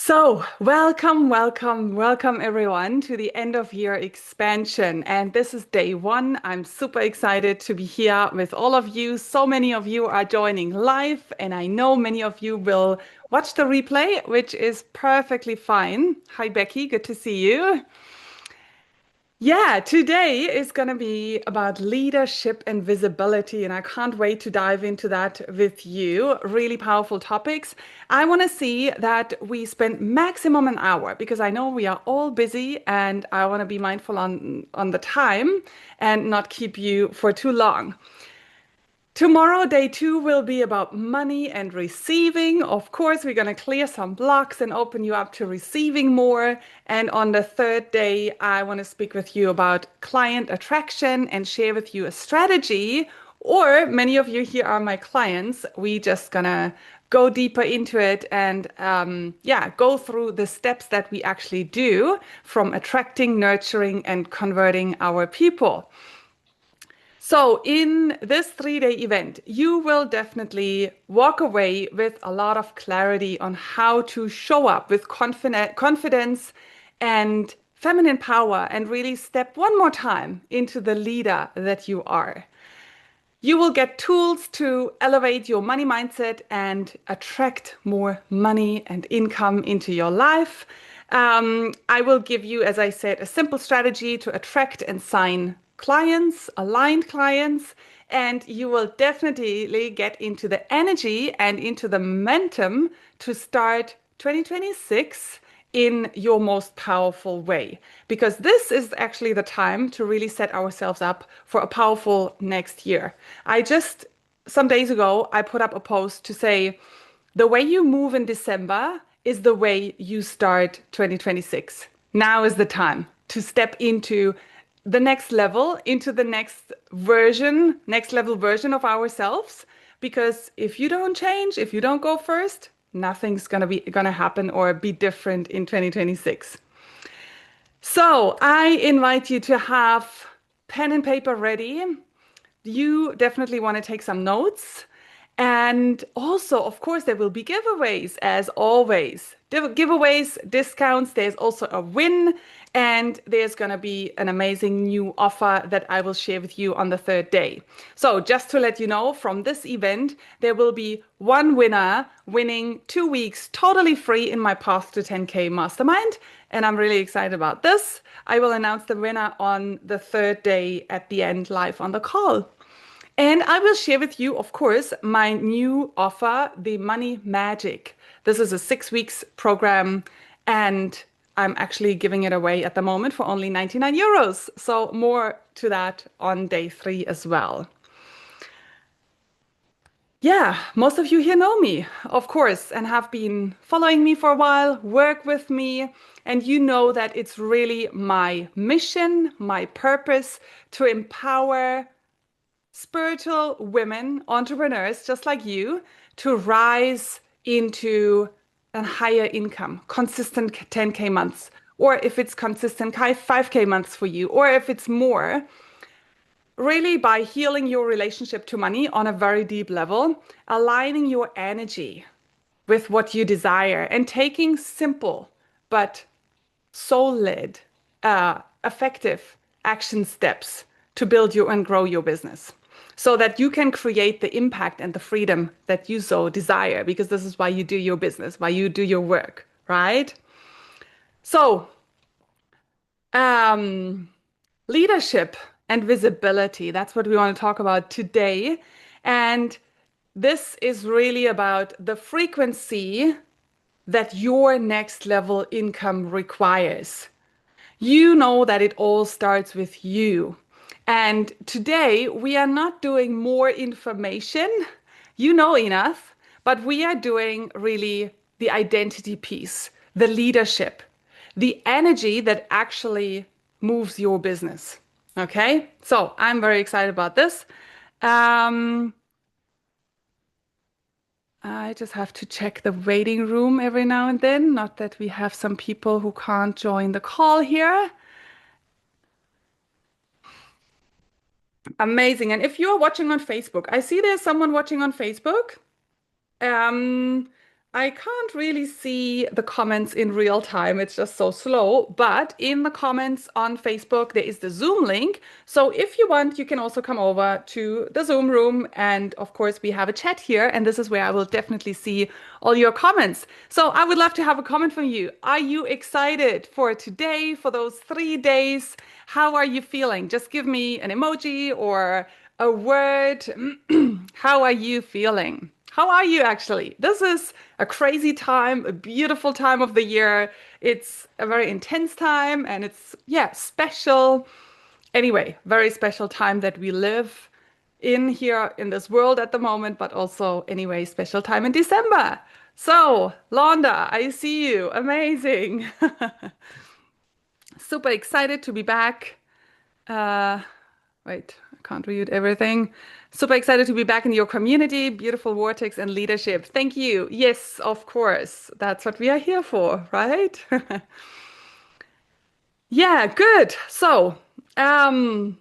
So, welcome everyone to the end of year expansion. And this is day one. I'm super excited to be here with all of you. So many of you are joining live, and I know many of you will watch the replay, which is perfectly fine. Hi, Becky. Good to see you. Yeah, today is going to be about leadership and visibility, and I can't wait to dive into that with you. Really powerful topics. I want to see that we spend maximum an hour because I know we are all busy, and I want to be mindful on the time and not keep you for too long. Tomorrow, day two will be about money and receiving. Of course, we're going to clear some blocks and open you up to receiving more. And on the third day, I want to speak with you about client attraction and share with you a strategy. Or many of you here are my clients. We just gonna go deeper into it and yeah, go through the steps that we actually do from attracting, nurturing, and converting our people. So, in this 3-day event, you will definitely walk away with a lot of clarity on how to show up with confidence and feminine power and really step one more time into the leader that you are. You will get tools to elevate your money mindset and attract more money and income into your life. I will give you, as I said, a simple strategy to attract and sign clients, aligned clients, and you will definitely get into the energy and into the momentum to start 2026 in your most powerful way. Because this is actually the time to really set ourselves up for a powerful next year. Some days ago, I put up a post to say, the way you move in December is the way you start 2026. Now is the time to step into the next level, into the next level version of ourselves. Because if you don't change, if you don't go first, nothing's gonna happen or be different in 2026. So I invite you to have pen and paper ready. You definitely want to take some notes. And also, of course, there will be giveaways as always. Giveaways, discounts, there's also a win, and there's going to be an amazing new offer that I will share with you on the third day. So, just to let you know, from this event, there will be one winner winning 2 weeks totally free in my Path to 10K mastermind. And I'm really excited about this. I will announce the winner on the third day at the end live on the call. And I will share with you, of course, my new offer, the Money Magic. This is a 6 weeks program, and I'm actually giving it away at the moment for only 99 euros. So more to that on day three as well. Yeah, most of you here know me, of course, and have been following me for a while, work with me, and you know that it's really my mission, my purpose to empower spiritual women, entrepreneurs just like you, to rise into a higher income, consistent 10K months, or if it's consistent 5K months for you, or if it's more, really by healing your relationship to money on a very deep level, aligning your energy with what you desire, and taking simple but soul-led, effective action steps to build your and grow your business so that you can create the impact and the freedom that you so desire, because this is why you do your business, why you do your work, right? So, um, leadership and visibility, that's what we want to talk about today. And this is really about the frequency that your next level income requires. You know that it all starts with you. And today we are not doing more information. You know enough, but we are doing really the identity piece, the leadership, the energy that actually moves your business. Okay, so I'm very excited about this. Um, I just have to check the waiting room every now and then. Not that we have some people who can't join the call here. Amazing. And if you're watching on Facebook, I see there's someone watching on Facebook. Um, I can't really see the comments in real time. It's just so slow. But in the comments on Facebook, there is the Zoom link. So if you want, you can also come over to the Zoom room. And of course, we have a chat here. And this is where I will definitely see all your comments. So I would love to have a comment from you. Are you excited for today, for those 3 days? How are you feeling? Just give me an emoji or a word. How are you feeling? How are you actually? This is a crazy time, a beautiful time of the year. It's a very intense time and it's, yeah, special. Anyway, very special time that we live in here in this world at the moment, but also, anyway, special time in December. So, Londa, I see you. Amazing. Super excited to be back. Uh, Wait, I can't read everything. Super excited to be back in your community. Beautiful vortex and leadership. Thank you. Yes, of course. That's what we are here for, right? Yeah, good. So, um,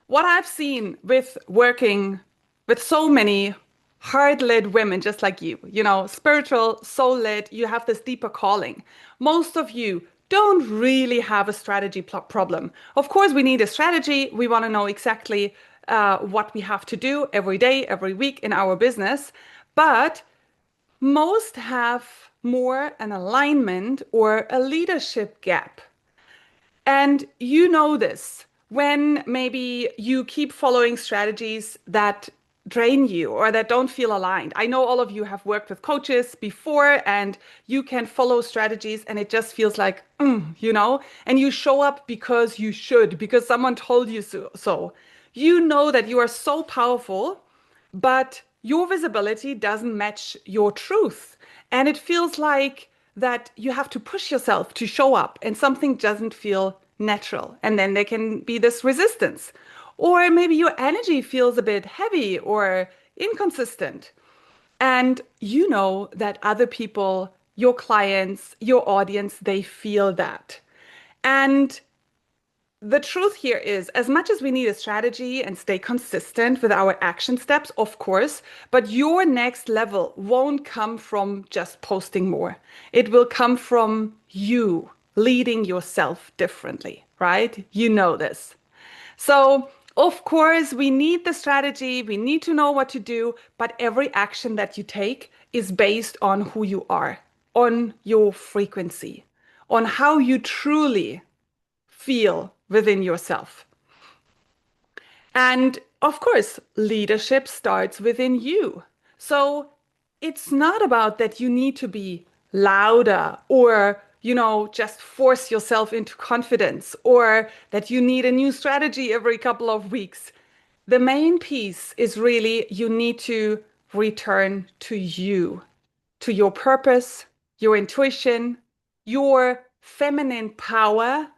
what I've seen with working with so many heart-led women just like you know, spiritual, soul-led, you have this deeper calling. Most of you don't really have a strategy problem. Of course, we need a strategy. We want to know exactly what we have to do every day, every week in our business. But most have more an alignment or a leadership gap. And you know this when maybe you keep following strategies that drain you or that don't feel aligned. I know all of you have worked with coaches before and you can follow strategies and it just feels like, you know, and you show up because you should, because someone told you so. You know that you are so powerful, but your visibility doesn't match your truth. And it feels like that you have to push yourself to show up and something doesn't feel natural. And then there can be this resistance. Or maybe your energy feels a bit heavy or inconsistent. And you know that other people, your clients, your audience, they feel that. And the truth here is, as much as we need a strategy and stay consistent with our action steps, of course, but your next level won't come from just posting more. It will come from you leading yourself differently, right? You know this. So, of course, we need the strategy, we need to know what to do, but every action that you take is based on who you are, on your frequency, on how you truly feel within yourself. And of course, leadership starts within you. So it's not about that you need to be louder or, you know, just force yourself into confidence or that you need a new strategy every couple of weeks. The main piece is really you need to return to you, to your purpose, your intuition, your feminine power.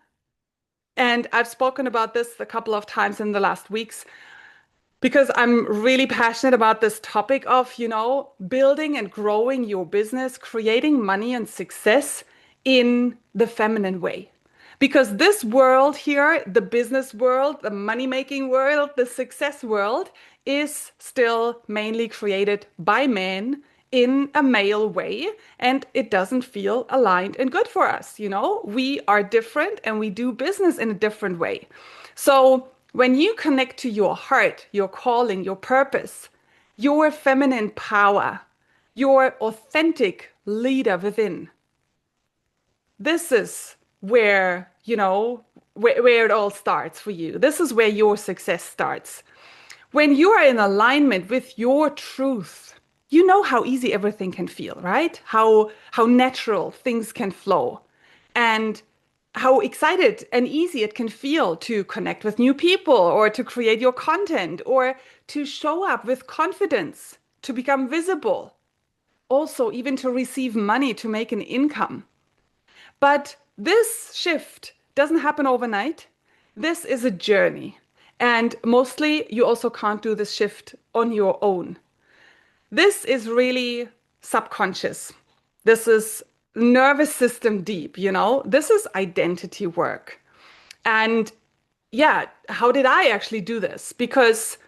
And I've spoken about this a couple of times in the last weeks because I'm really passionate about this topic of, you know, building and growing your business, creating money and success in the feminine way. Because this world here, the business world, the money-making world, the success world, is still mainly created by men in a male way, and it doesn't feel aligned and good for us. You know, we are different and we do business in a different way. So when you connect to your heart, your calling, your purpose, your feminine power, your authentic leader within, this is where, you know, where it all starts for you. This is where your success starts. When you are in alignment with your truth, you know how easy everything can feel, right? How natural things can flow. And how excited and easy it can feel to connect with new people or to create your content or to show up with confidence, to become visible, also even to receive money to make an income. But this shift doesn't happen overnight. This is a journey. And mostly you also can't do this shift on your own. This is really subconscious. This is nervous system deep, you know? This is identity work. And yeah, how did I actually do this? Because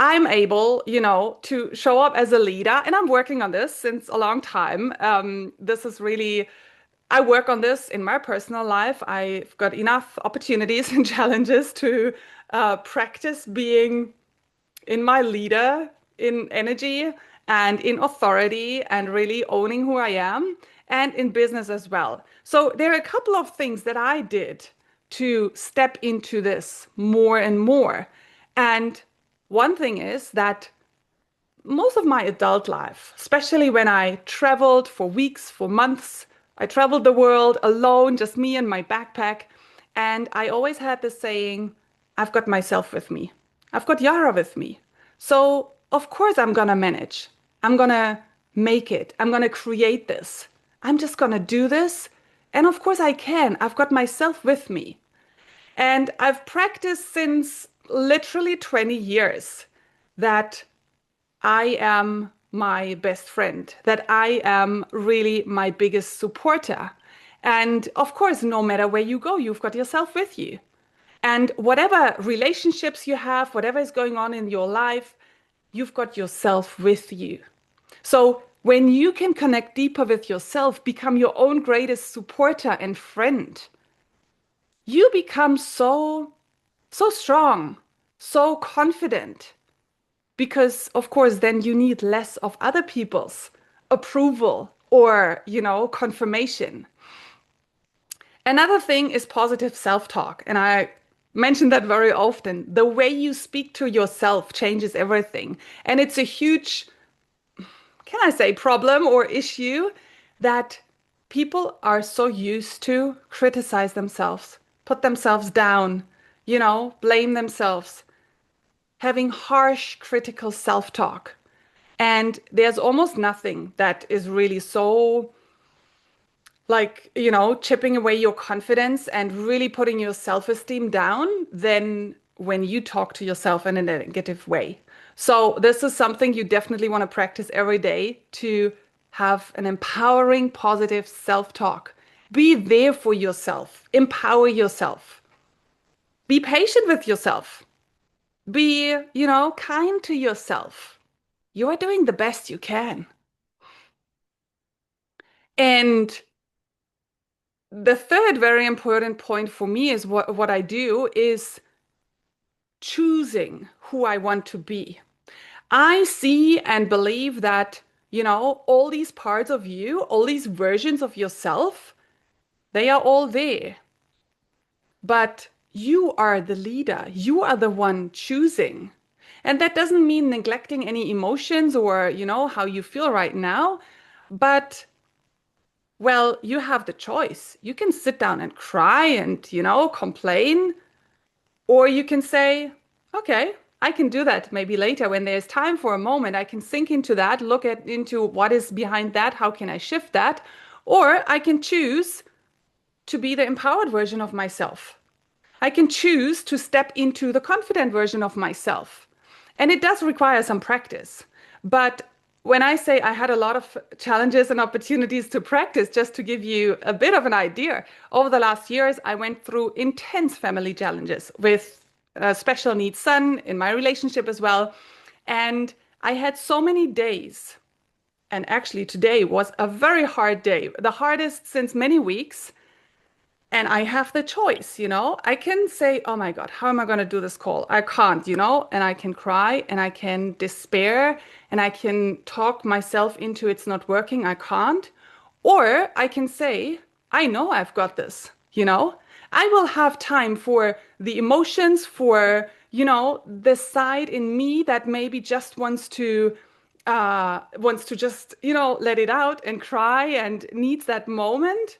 I'm able, to show up as a leader, and I'm working on this since a long time. This is really, I work on this in my personal life. I've got enough opportunities and challenges to practice being in my leader, in energy and in authority, and really owning who I am, and in business as well. So there are a couple of things that I did to step into this more and more. And one thing is that most of my adult life, especially when I traveled for weeks, for months, I traveled the world alone, just me and my backpack. And I always had this saying, I've got myself with me. I've got Yara with me. So, of course, I'm gonna manage. I'm gonna make it. I'm gonna create this. I'm just gonna do this. And of course, I can. I've got myself with me. And I've practiced since literally 20 years that I am my best friend, that I am really my biggest supporter. And of course, no matter where you go, you've got yourself with you. And whatever relationships you have, whatever is going on in your life, you've got yourself with you. So when you can connect deeper with yourself, become your own greatest supporter and friend, you become so strong, so confident, because of course then you need less of other people's approval or, confirmation. Another thing is positive self-talk, and I mention that very often. The way you speak to yourself changes everything. And it's a huge, can I say, problem or issue that people are so used to criticize themselves, put themselves down, blame themselves, having harsh critical self-talk. And there's almost nothing that is really so like, chipping away your confidence and really putting your self-esteem down than when you talk to yourself in a negative way. So this is something you definitely want to practice every day to have an empowering, positive self-talk. Be there for yourself. Empower yourself. Be patient with yourself. Be, kind to yourself. You are doing the best you can. And the third very important point for me is what I do is choosing who I want to be. I see and believe that, all these parts of you, all these versions of yourself, they are all there. But you are the leader. You are the one choosing. And that doesn't mean neglecting any emotions or, how you feel right now. But well, you have the choice. You can sit down and cry and, complain, or you can say, okay, I can do that maybe later when there's time for a moment. I can sink into that, look into what is behind that, how can I shift that? Or I can choose to be the empowered version of myself. I can choose to step into the confident version of myself. And it does require some practice. But when I say I had a lot of challenges and opportunities to practice, just to give you a bit of an idea, over the last years, I went through intense family challenges with a special needs son in my relationship as well. And I had so many days. And actually, today was a very hard day, the hardest since many weeks. And I have the choice, I can say, oh my God, how am I going to do this call? I can't, and I can cry and I can despair and I can talk myself into it's not working. I can't. Or I can say, I know I've got this, I will have time for the emotions, for, the side in me that maybe just wants to just, let it out and cry and needs that moment.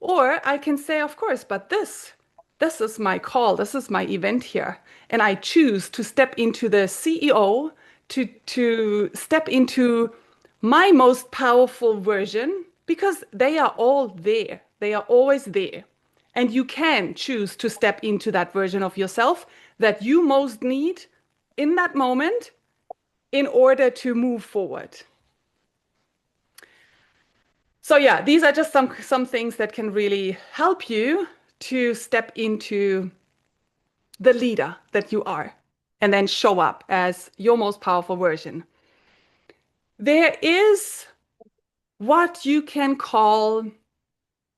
Or I can say, of course, but this is my call, this is my event here. And I choose to step into the CEO, to step into my most powerful version because they are all there. They are always there. And you can choose to step into that version of yourself that you most need in that moment in order to move forward. So yeah, these are just some things that can really help you to step into the leader that you are and then show up as your most powerful version. There is what you can call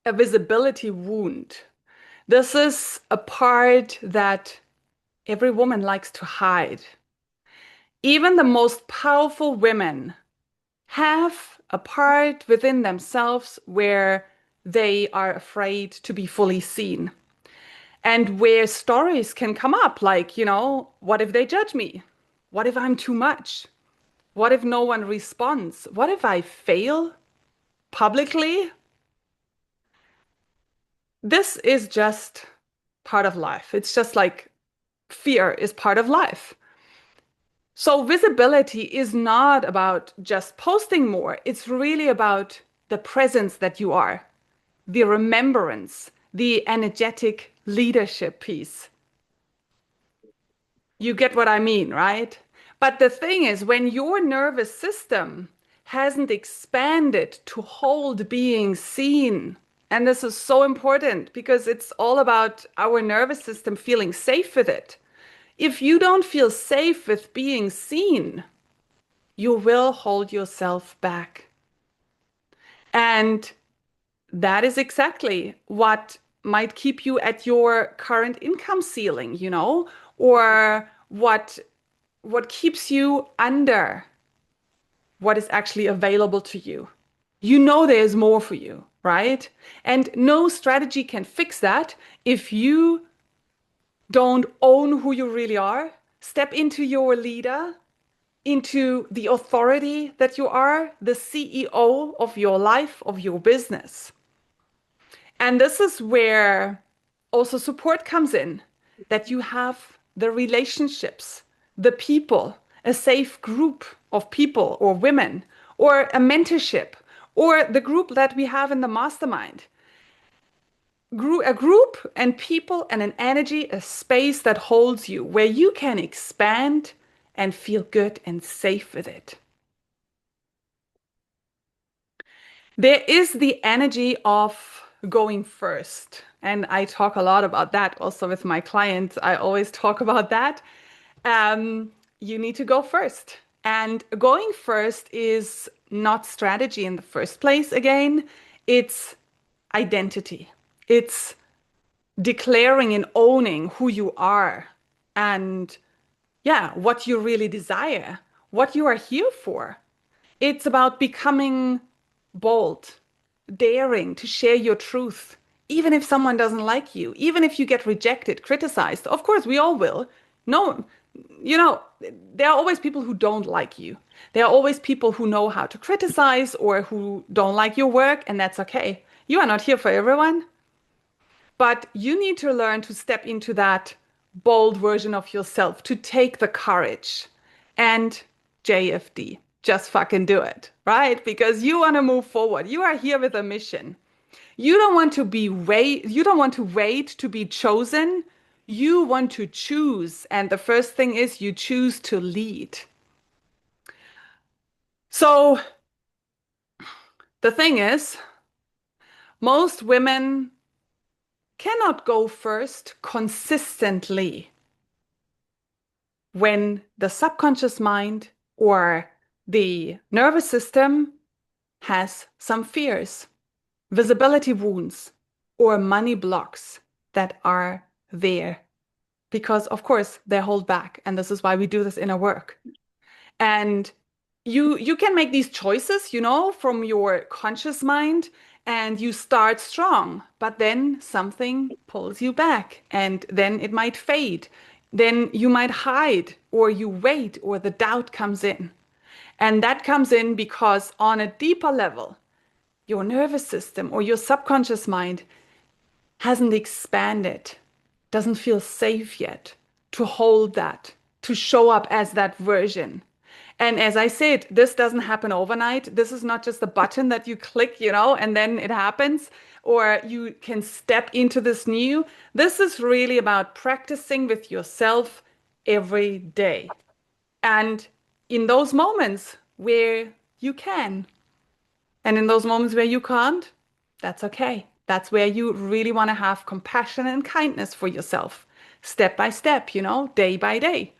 a visibility wound. This is a part that every woman likes to hide. Even the most powerful women have a part within themselves where they are afraid to be fully seen. And where stories can come up like, what if they judge me? What if I'm too much? What if no one responds? What if I fail publicly? This is just part of life. It's just like fear is part of life. So visibility is not about just posting more. It's really about the presence that you are, the remembrance, the energetic leadership piece. You get what I mean, right? But the thing is, when your nervous system hasn't expanded to hold being seen, and this is so important because it's all about our nervous system feeling safe with it. If you don't feel safe with being seen, you will hold yourself back. And that is exactly what might keep you at your current income ceiling, or what keeps you under what is actually available to you. You know there's more for you, right? And no strategy can fix that if you don't own who you really are, step into your leader, into the authority that you are, the CEO of your life, of your business. And this is where also support comes in, that you have the relationships, the people, a safe group of people or women, or a mentorship, or the group that we have in the mastermind. A group and people and an energy, a space that holds you, where you can expand and feel good and safe with it. There is the energy of going first. And I talk a lot about that also with my clients. I always talk about that. You need to go first. And going first is not strategy in the first place again. It's identity. It's declaring and owning who you are and, yeah, what you really desire, what you are here for. It's about becoming bold, daring to share your truth, even if someone doesn't like you, even if you get rejected, criticized. Of course, we all will. No, there are always people who don't like you. There are always people who know how to criticize or who don't like your work, and that's okay. You are not here for everyone. But you need to learn to step into that bold version of yourself, to take the courage and JFD. Just fucking do it, right? Because you want to move forward. You are here with a mission. You don't want to wait to be chosen. You want to choose. And the first thing is you choose to lead. So the thing is, most women cannot go first consistently when the subconscious mind or the nervous system has some fears, visibility wounds, or money blocks that are there. Because, of course, they hold back. And this is why we do this inner work. And you can make these choices, from your conscious mind, and you start strong, but then something pulls you back, and then it might fade. Then you might hide, or you wait, or the doubt comes in. And that comes in because on a deeper level, your nervous system or your subconscious mind hasn't expanded, doesn't feel safe yet to hold that, to show up as that version. And as I said, this doesn't happen overnight. This is not just a button that you click, and then it happens, or you can step into this new. This is really about practicing with yourself every day. And in those moments where you can, and in those moments where you can't, that's okay. That's where you really want to have compassion and kindness for yourself, step by step, day by day.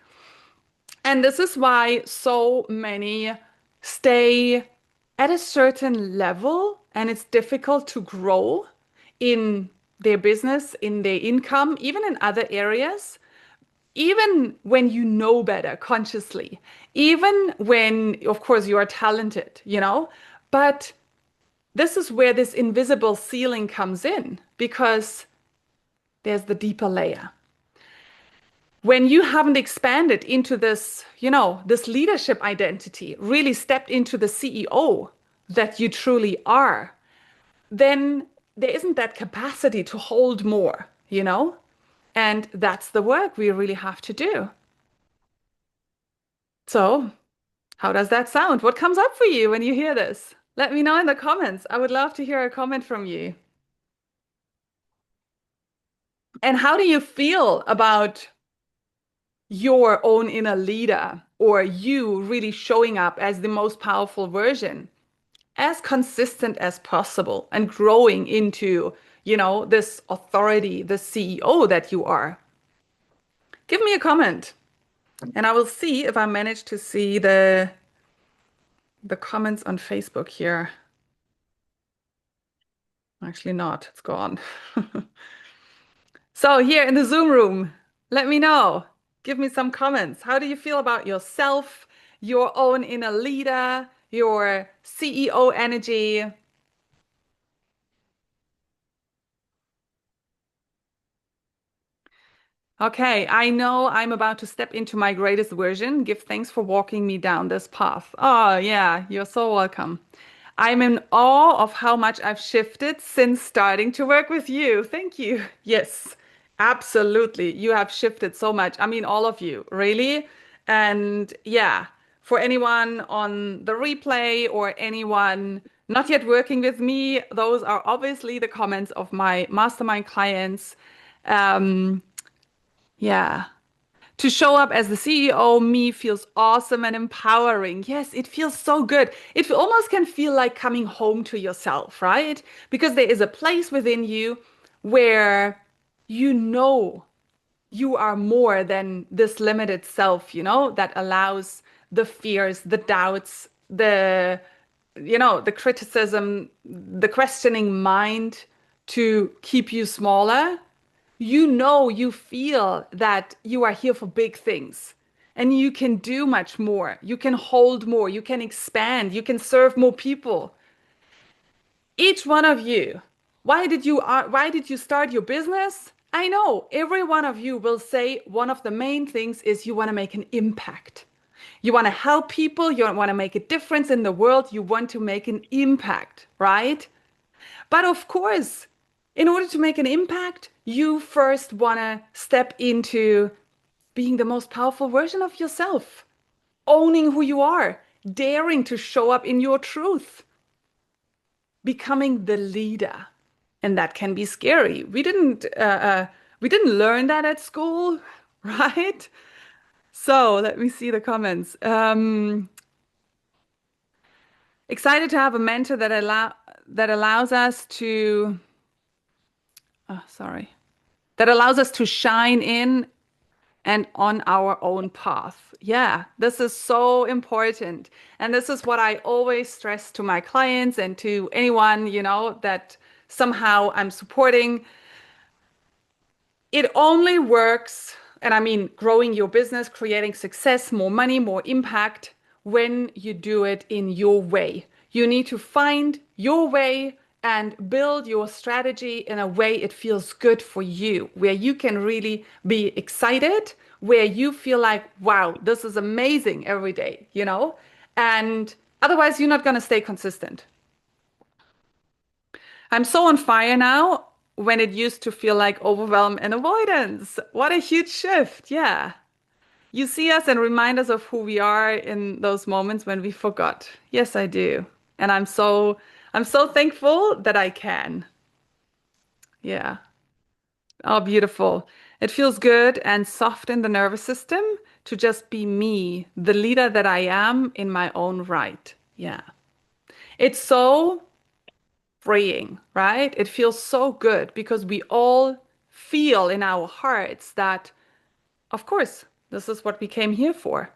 And this is why so many stay at a certain level and it's difficult to grow in their business, in their income, even in other areas, even when you know better consciously, even when, of course, you are talented, but this is where this invisible ceiling comes in because there's the deeper layer. When you haven't expanded into this, this leadership identity, really stepped into the CEO that you truly are, then there isn't that capacity to hold more. And that's the work we really have to do. So, how does that sound? What comes up for you when you hear this? Let me know in the comments. I would love to hear a comment from you. And how do you feel about your own inner leader or you really showing up as the most powerful version, as consistent as possible and growing into, this authority, the CEO that you are? Give me a comment and I will see if I manage to see the comments on Facebook here. Actually not, it's gone. So here in the Zoom room, let me know. Give me some comments. How do you feel about yourself, your own inner leader, your CEO energy? Okay, I know I'm about to step into my greatest version. Give thanks for walking me down this path. Oh, yeah, you're so welcome. I'm in awe of how much I've shifted since starting to work with you. Thank you. Yes, absolutely. You have shifted so much. I mean, all of you, really. And yeah, for anyone on the replay or anyone not yet working with me, those are obviously the comments of my mastermind clients. Um, yeah. To show up as the CEO, me feels awesome and empowering. Yes, it feels so good. It almost can feel like coming home to yourself, right? Because there is a place within you where you know you are more than this limited self, that allows the fears, the doubts, the criticism, the questioning mind to keep you smaller. You feel that you are here for big things and you can do much more. You can hold more, you can expand, you can serve more people. Each one of you, why did you start your business? I know every one of you will say one of the main things is you want to make an impact. You want to help people, you want to make a difference in the world, you want to make an impact, right? But of course, in order to make an impact, you first want to step into being the most powerful version of yourself, owning who you are, daring to show up in your truth, becoming the leader. And that can be scary. We didn't learn that at school, right? So let me see the comments. Excited to have a mentor that allows us to, sorry, that allows us to shine in and on our own path. Yeah, this is so important. And this is what I always stress to my clients and to anyone, that somehow I'm supporting. It only works, and I mean, growing your business, creating success, more money, more impact, when you do it in your way. You need to find your way and build your strategy in a way it feels good for you, where you can really be excited, where you feel like, wow, this is amazing every day. And otherwise, you're not going to stay consistent. I'm so on fire now when it used to feel like overwhelm and avoidance. What a huge shift. Yeah. You see us and remind us of who we are in those moments when we forgot. Yes, I do. And I'm so thankful that I can. Yeah. Oh, beautiful. It feels good and soft in the nervous system to just be me, the leader that I am in my own right. Yeah. It's so freeing, right? It feels so good because we all feel in our hearts that, of course, this is what we came here for.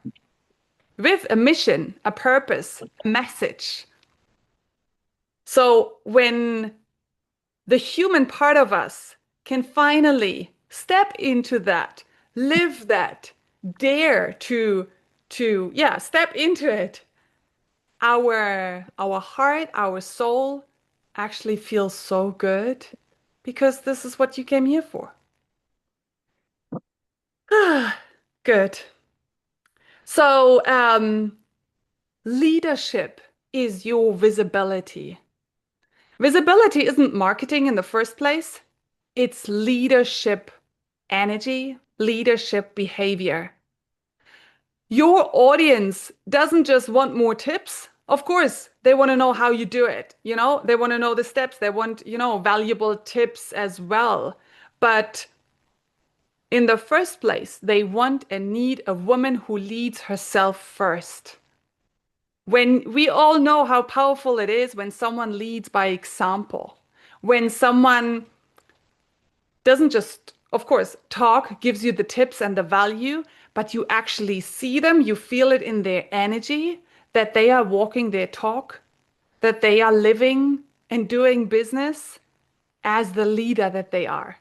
with a mission, a purpose, a message. So when the human part of us can finally step into that, live that, dare to step into it, our heart, our soul actually feels so good because this is what you came here for. Good. So, leadership is your visibility. Visibility isn't marketing in the first place. It's leadership energy, leadership behavior. Your audience doesn't just want more tips. Of course, they want to know how you do it. They want to know the steps. They want, valuable tips as well. But in the first place, they want and need a woman who leads herself first. When we all know how powerful it is when someone leads by example, when someone doesn't just, of course, talk, gives you the tips and the value, but you actually see them, you feel it in their energy that they are walking their talk, that they are living and doing business as the leader that they are.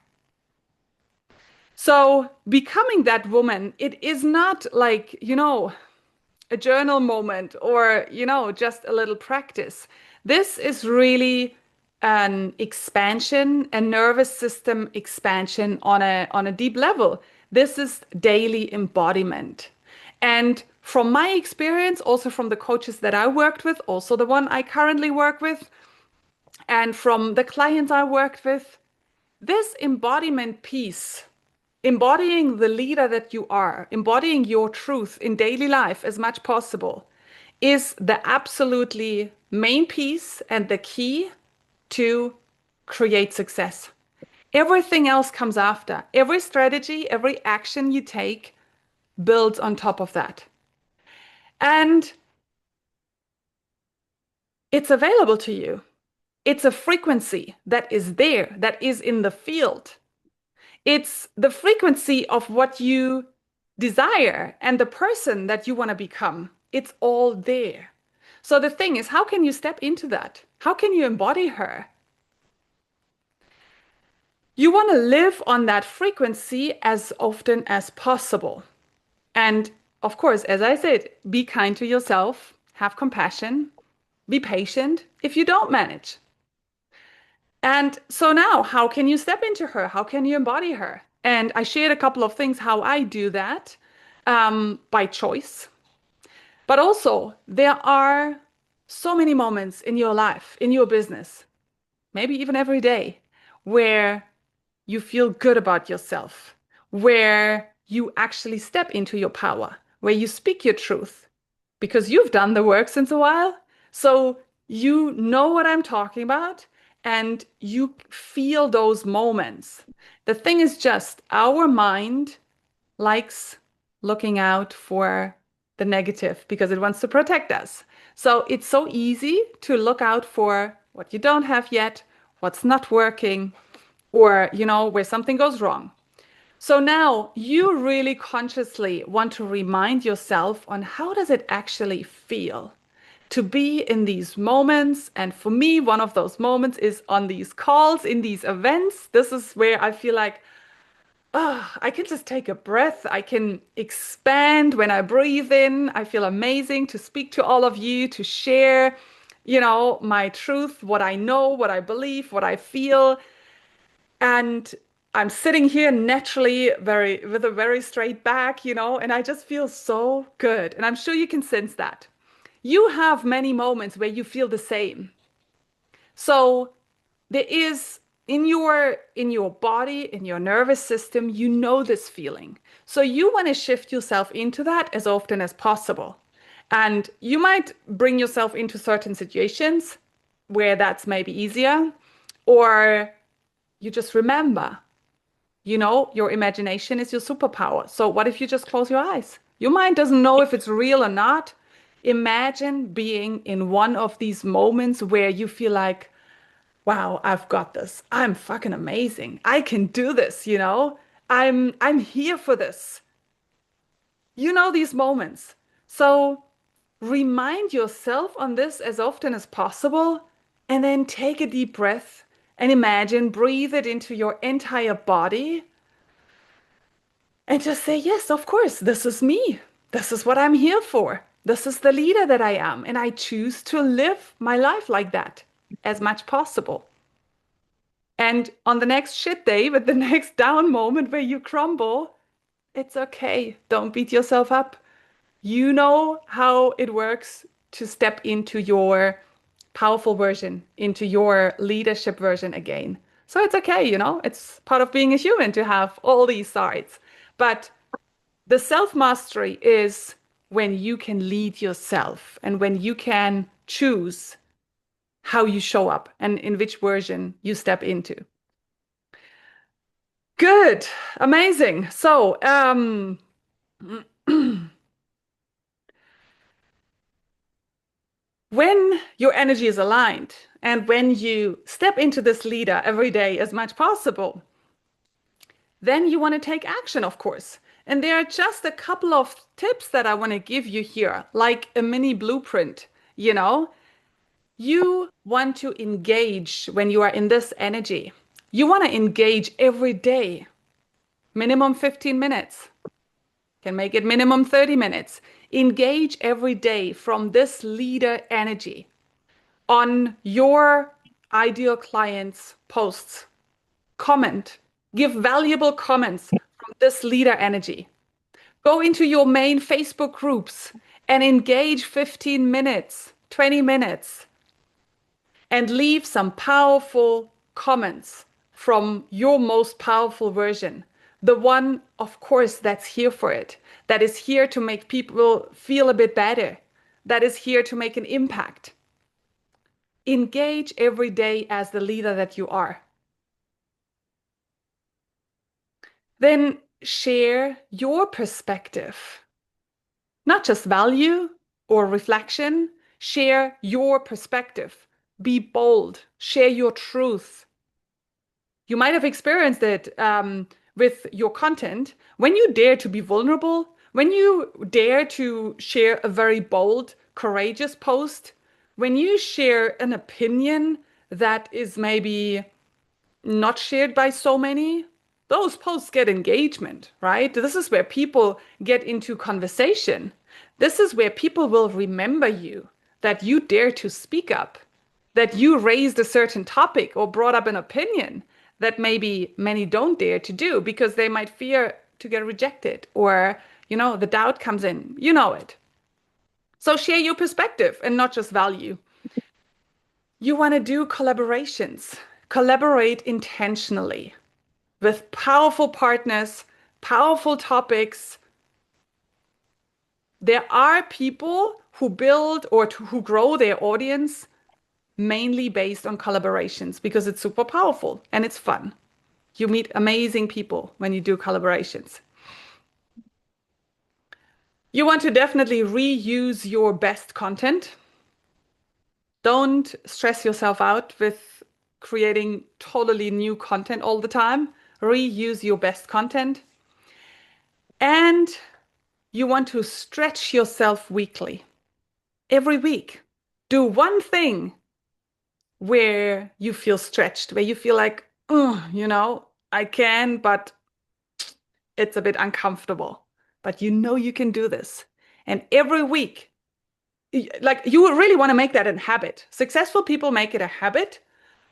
So becoming that woman, it is not like, a journal moment or, just a little practice. This is really an expansion, a nervous system expansion on a deep level. This is daily embodiment. And from my experience, also from the coaches that I worked with, also the one I currently work with, and from the clients I worked with, this embodiment piece, embodying the leader that you are, embodying your truth in daily life as much possible, is the absolutely main piece and the key to create success. Everything else comes after. Every strategy, every action you take builds on top of that. And it's available to you. It's a frequency that is there, that is in the field. It's the frequency of what you desire and the person that you want to become. It's all there. So the thing is, how can you step into that? How can you embody her? You want to live on that frequency as often as possible. And of course, as I said, be kind to yourself, have compassion, be patient if you don't manage. And so now, how can you step into her? How can you embody her? And I shared a couple of things how I do that by choice. But also, there are so many moments in your life, in your business, maybe even every day, where you feel good about yourself, where you actually step into your power, where you speak your truth, because you've done the work since a while. So you know what I'm talking about and you feel those moments. The thing is just our mind likes looking out for the negative because it wants to protect us. So it's so easy to look out for what you don't have yet, what's not working, or, where something goes wrong. So now you really consciously want to remind yourself on how does it actually feel to be in these moments. And for me, one of those moments is on these calls, in these events. This is where I feel like, oh, I can just take a breath. I can expand when I breathe in. I feel amazing to speak to all of you, to share, my truth, what I know, what I believe, what I feel. And I'm sitting here naturally with a very straight back, and I just feel so good. And I'm sure you can sense that. You have many moments where you feel the same. So there is in your body, in your nervous system, you know this feeling. So you want to shift yourself into that as often as possible. And you might bring yourself into certain situations where that's maybe easier, or you just remember, your imagination is your superpower. So what if you just close your eyes? Your mind doesn't know if it's real or not. Imagine being in one of these moments where you feel like, wow, I've got this. I'm fucking amazing. I can do this. I'm here for this. These moments. So remind yourself on this as often as possible, and then take a deep breath and imagine, breathe it into your entire body, and just say, yes, of course, this is me. This is what I'm here for. This is the leader that I am, and I choose to live my life like that as much possible. And on the next shit day, with the next down moment where you crumble, it's okay. Don't beat yourself up. You know how it works to step into your powerful version, into your leadership version again. So it's okay, it's part of being a human to have all these sides. But the self-mastery is when you can lead yourself and when you can choose how you show up and in which version you step into. Good, amazing. So, when your energy is aligned and when you step into this leader every day as much possible, then you want to take action, of course. And there are just a couple of tips that I want to give you here, like a mini blueprint. You know, you want to engage when you are in this energy. You want to engage every day, minimum 15 minutes. Can make it minimum 30 minutes. Engage every day from this leader energy on your ideal clients' posts. Comment, give valuable comments from this leader energy. Go into your main Facebook groups and engage 15 minutes, 20 minutes, and leave some powerful comments from your most powerful version. The one, of course, that's here for it, that is here to make people feel a bit better, that is here to make an impact. Engage every day as the leader that you are. Then share your perspective, not just value or reflection. Share your perspective. Be bold. Share your truth. You might have experienced it with your content. When you dare to be vulnerable, when you dare to share a very bold, courageous post, when you share an opinion that is maybe not shared by so many, those posts get engagement, right? This is where people get into conversation. This is where people will remember you, that you dare to speak up, that you raised a certain topic or brought up an opinion that maybe many don't dare to do because they might fear to get rejected or, the doubt comes in. You know it. So share your perspective and not just value. You want to do collaborations. Collaborate intentionally with powerful partners, powerful topics. There are people who build or who grow their audience mainly based on collaborations because it's super powerful and it's fun. You meet amazing people when you do collaborations. You want to definitely reuse your best content. Don't stress yourself out with creating totally new content all the time. Reuse your best content. And you want to stretch yourself weekly. Every week, do one thing where you feel stretched, where you feel like, oh, I can, but it's a bit uncomfortable. But you can do this. And every week, like you really want to make that a habit. Successful people make it a habit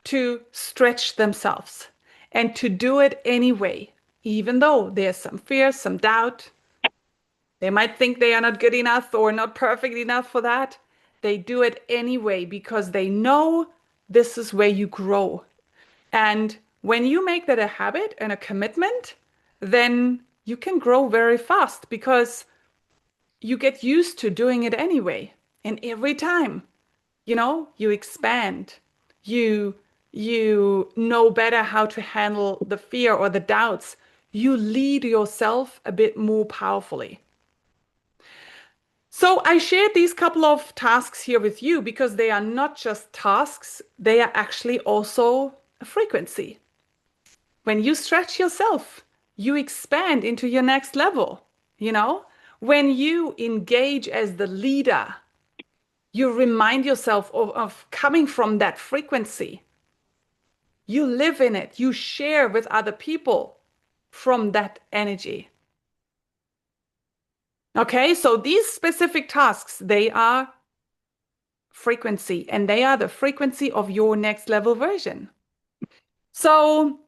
to stretch themselves and to do it anyway, even though there's some fear, some doubt. They might think they are not good enough or not perfect enough for that. They do it anyway because they know this is where you grow. And when you make that a habit and a commitment, then you can grow very fast because you get used to doing it anyway. And every time, you expand. You know better how to handle the fear or the doubts. You lead yourself a bit more powerfully. So I shared these couple of tasks here with you because they are not just tasks, they are actually also a frequency. When you stretch yourself, you expand into your next level. When you engage as the leader, you remind yourself of coming from that frequency. You live in it. You share with other people from that energy. Okay, so these specific tasks, they are frequency, and they are the frequency of your next level version. So,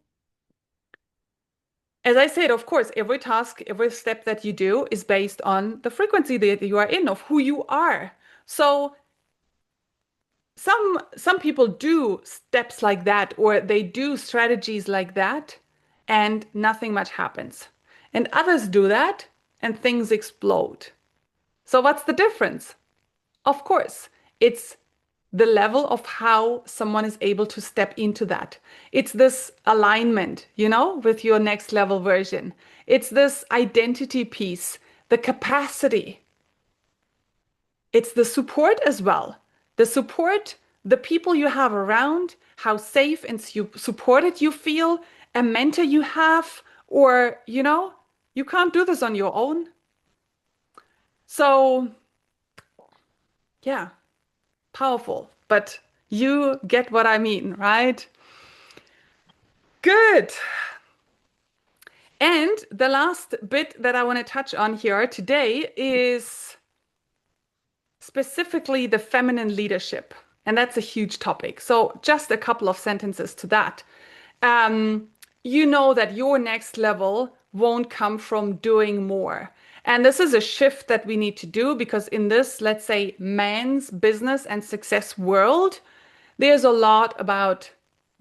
as I said, of course, every task, every step that you do is based on the frequency that you are in, of who you are. So, some people do steps like that, or they do strategies like that, and nothing much happens. And others do that, and things explode. So, what's the difference? Of course, it's the level of how someone is able to step into that. It's this alignment, with your next level version. It's this identity piece, the capacity. It's the support as well. The support, the people you have around, how safe and supported you feel, a mentor you have, or, you can't do this on your own. So, yeah. Powerful, but you get what I mean, right? Good. And the last bit that I want to touch on here today is specifically the feminine leadership. And that's a huge topic. So just a couple of sentences to that. You know that your next level won't come from doing more. And this is a shift that we need to do because in this, let's say, man's business and success world, there's a lot about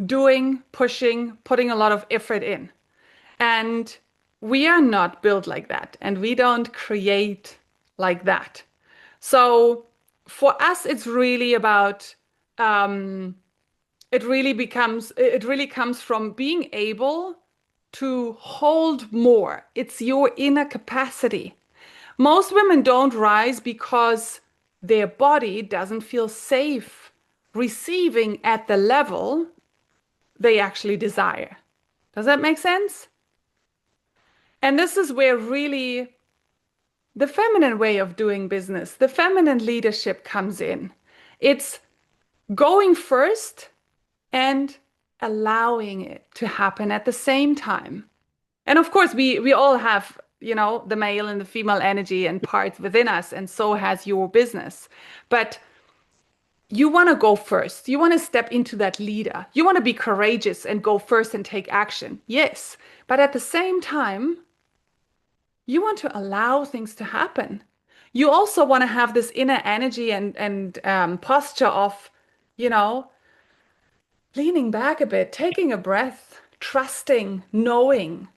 doing, pushing, putting a lot of effort in. And we are not built like that, and we don't create like that. So for us, it's really about it really comes from being able to hold more. It's your inner capacity. Most women don't rise because their body doesn't feel safe receiving at the level they actually desire. Does that make sense? And this is where really the feminine way of doing business, the feminine leadership comes in. It's going first and allowing it to happen at the same time. And of course, we all have, the male and the female energy and parts within us, and so has your business. But you want to go first. You want to step into that leader. You want to be courageous and go first and take action. Yes. But at the same time, you want to allow things to happen. You also want to have this inner energy and posture of, you know, leaning back a bit, taking a breath, trusting, knowing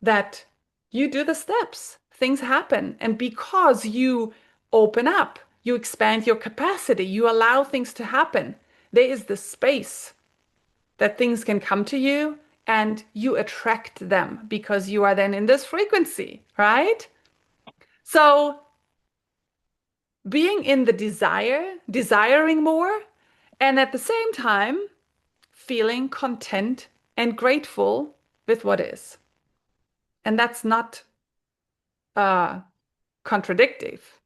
that you do the steps, things happen. And because you open up, you expand your capacity, you allow things to happen, there is the space that things can come to you and you attract them because you are then in this frequency, right? So being in the desiring more, and at the same time, feeling content and grateful with what is. And that's not contradictive.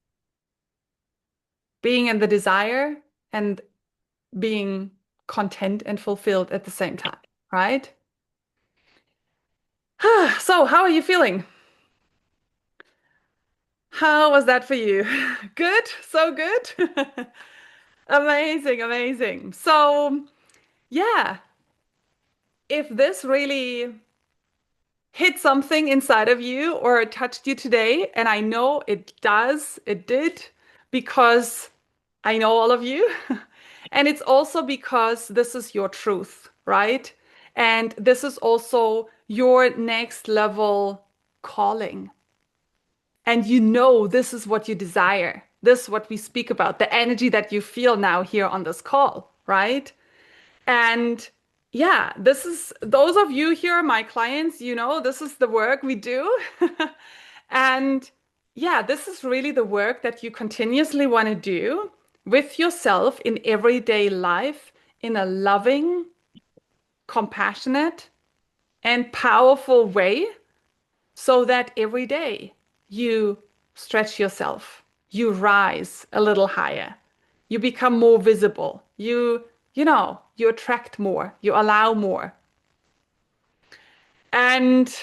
Being in the desire and being content and fulfilled at the same time, right? So, how are you feeling? How was that for you? Good? So good? Amazing, amazing. So, yeah, if this really hit something inside of you or touched you today, and I know it did, because I know all of you. And it's also because this is your truth, right? And this is also your next level calling. And this is what you desire. This is what we speak about, the energy that you feel now here on this call, right? And yeah, this is those of you here, my clients, this is the work we do. And yeah, this is really the work that you continuously want to do with yourself in everyday life in a loving, compassionate, and powerful way so that every day you stretch yourself. You rise a little higher. You become more visible. You attract more. You allow more. And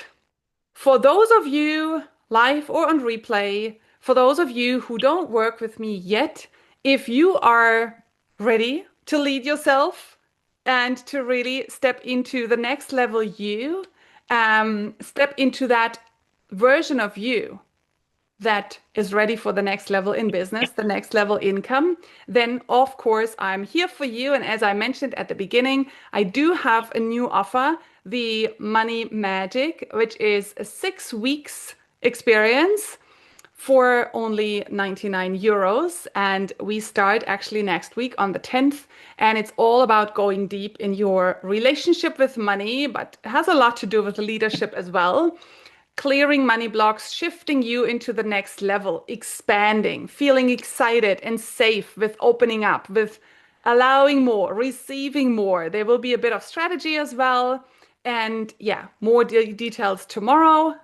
for those of you live or on replay, for those of you who don't work with me yet, if you are ready to lead yourself and to really step into the next level step into that version of you that is ready for the next level in business, the next level income, then of course I'm here for you. And as I mentioned at the beginning, I do have a new offer, the Money Magic, which is a 6 weeks experience for only 99 euros. And we start actually next week on the 10th. And it's all about going deep in your relationship with money, but it has a lot to do with leadership as well. Clearing money blocks, shifting you into the next level, expanding, feeling excited and safe with opening up, with allowing more, receiving more. There will be a bit of strategy as well. And yeah, more details tomorrow,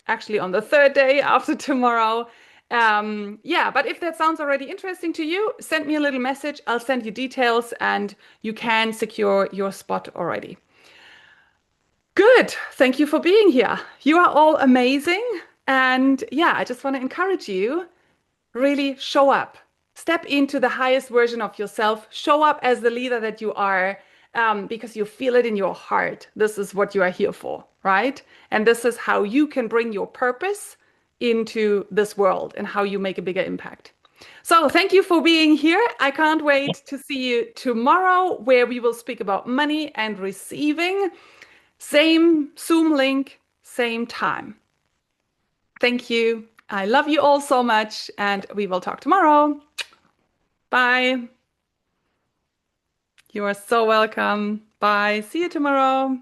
actually on the third day after tomorrow. Yeah, but if that sounds already interesting to you, send me a little message. I'll send you details and you can secure your spot already. Good. Thank you for being here. You are all amazing. And yeah, I just want to encourage you, really show up. Step into the highest version of yourself. Show up as the leader that you are, because you feel it in your heart. This is what you are here for, right? And this is how you can bring your purpose into this world and how you make a bigger impact. So thank you for being here. I can't wait to see you tomorrow, where we will speak about money and receiving. Same Zoom link, same time. Thank you. I love you all so much, and we will talk tomorrow. Bye. You are so welcome. Bye. See you tomorrow.